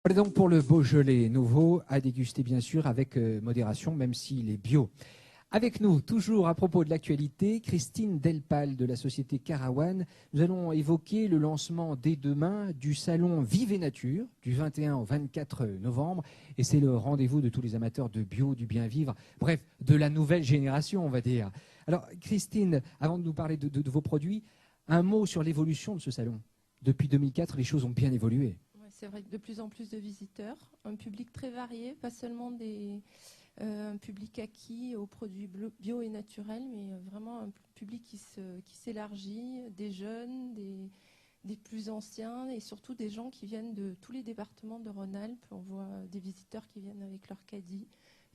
Voilà donc pour le Beaujolais nouveau, à déguster bien sûr avec modération, même s'il est bio. Avec nous, toujours à propos de l'actualité, Christine Delpal de la société Carawan. Nous allons évoquer le lancement dès demain du salon Vive et Nature, du 21 au 24 novembre. Et c'est le rendez-vous de tous les amateurs de bio, du bien vivre, bref, de la nouvelle génération, on va dire. Alors, Christine, avant de nous parler de vos produits, un mot sur l'évolution de ce salon. Depuis 2004, les choses ont bien évolué. C'est vrai que de plus en plus de visiteurs, un public très varié, pas seulement un public acquis aux produits bio et naturels, mais vraiment un public qui s'élargit, des jeunes, des plus anciens et surtout des gens qui viennent de tous les départements de Rhône-Alpes. On voit des visiteurs qui viennent avec leur caddie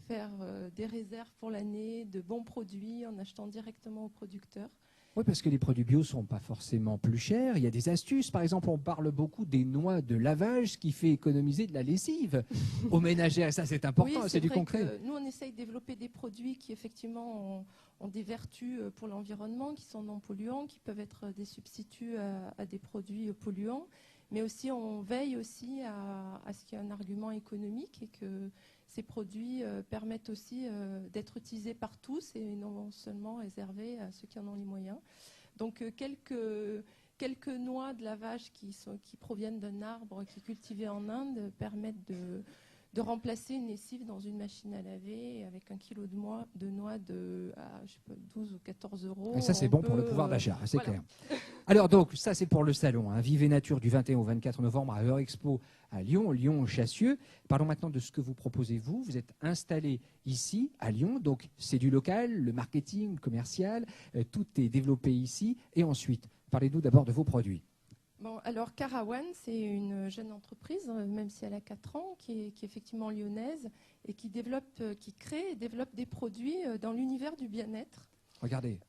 faire des réserves pour l'année, de bons produits en achetant directement aux producteurs. Oui, parce que les produits bio ne sont pas forcément plus chers. Il y a des astuces. Par exemple, on parle beaucoup des noix de lavage, ce qui fait économiser de la lessive aux ménagères. Et ça, c'est important, oui, c'est du concret. Nous, on essaye de développer des produits qui, effectivement, ont des vertus pour l'environnement, qui sont non polluants, qui peuvent être des substituts à des produits polluants. Mais aussi, on veille aussi à ce qu'il y ait un argument économique et que ces produits permettent aussi d'être utilisés par tous et non seulement réservés à ceux qui en ont les moyens. Donc quelques noix de lavage qui proviennent d'un arbre qui est cultivé en Inde permettent de remplacer une lessive dans une machine à laver avec 1 kilo de noix à 12 ou 14 euros. Et ça, c'est bon pour le pouvoir d'achat, c'est voilà. Clair. Alors donc, ça c'est pour le salon, hein, Vive et Nature du 21 au 24 novembre à Eurexpo à Lyon-Chassieux. Parlons maintenant de ce que vous proposez vous. Vous êtes installé ici à Lyon, donc c'est du local, le marketing, le commercial, tout est développé ici. Et ensuite, parlez-nous d'abord de vos produits. Bon, alors Carawan, c'est une jeune entreprise, même si elle a 4 ans, qui est effectivement lyonnaise et qui crée et développe des produits dans l'univers du bien-être. Regardez,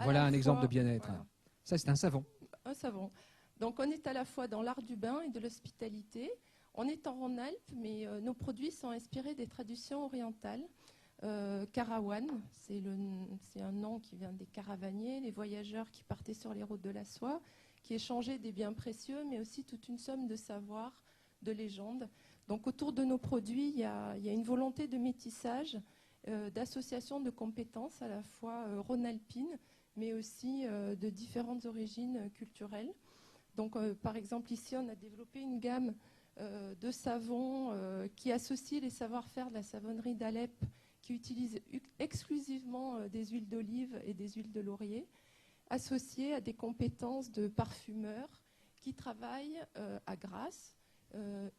voilà un exemple de bien-être. Voilà. Ça, c'est un savon. Un savon. Donc, on est à la fois dans l'art du bain et de l'hospitalité. On est en Rhône-Alpes, mais nos produits sont inspirés des traditions orientales. Carawan, c'est un nom qui vient des caravaniers, les voyageurs qui partaient sur les routes de la soie, qui échangeaient des biens précieux, mais aussi toute une somme de savoir, de légendes. Donc, autour de nos produits, il y a une volonté de métissage, d'association de compétences à la fois rhône-alpines, mais aussi de différentes origines culturelles. Donc, par exemple, ici, on a développé une gamme de savons qui associe les savoir-faire de la savonnerie d'Alep, qui utilise exclusivement des huiles d'olive et des huiles de laurier, associées à des compétences de parfumeurs qui travaillent à Grasse,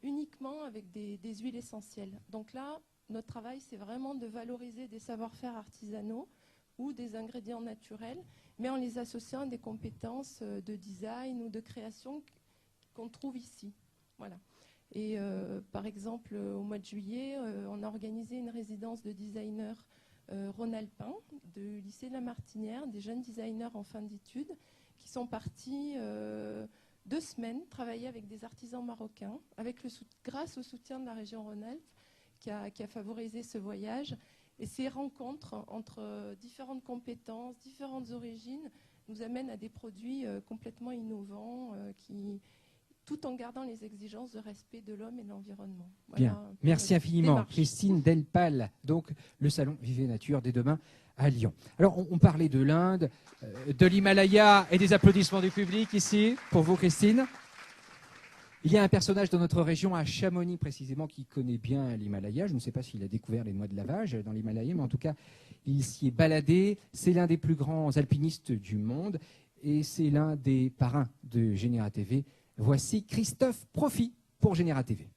uniquement avec des huiles essentielles. Donc là, notre travail, c'est vraiment de valoriser des savoir-faire artisanaux ou des ingrédients naturels, mais en les associant à des compétences de design ou de création qu'on trouve ici. Voilà. Et par exemple, au mois de juillet, on a organisé une résidence de designers rhône-alpins du lycée de la Martinière, des jeunes designers en fin d'études, qui sont partis 2 semaines travailler avec des artisans marocains, grâce au soutien de la région Rhône-Alpes, qui a favorisé ce voyage. Et ces rencontres entre différentes compétences, différentes origines, nous amènent à des produits complètement innovants, tout en gardant les exigences de respect de l'homme et de l'environnement. Voilà. Bien, merci infiniment. Christine Delpal, donc le salon Vive et Nature dès demain à Lyon. Alors, on parlait de l'Inde, de l'Himalaya et des applaudissements du public ici, pour vous Christine. Il y a un personnage dans notre région, à Chamonix précisément, qui connaît bien l'Himalaya. Je ne sais pas s'il a découvert les noix de lavage dans l'Himalaya, mais en tout cas, il s'y est baladé. C'est l'un des plus grands alpinistes du monde et c'est l'un des parrains de Généra TV. Voici Christophe Profit pour Généra TV.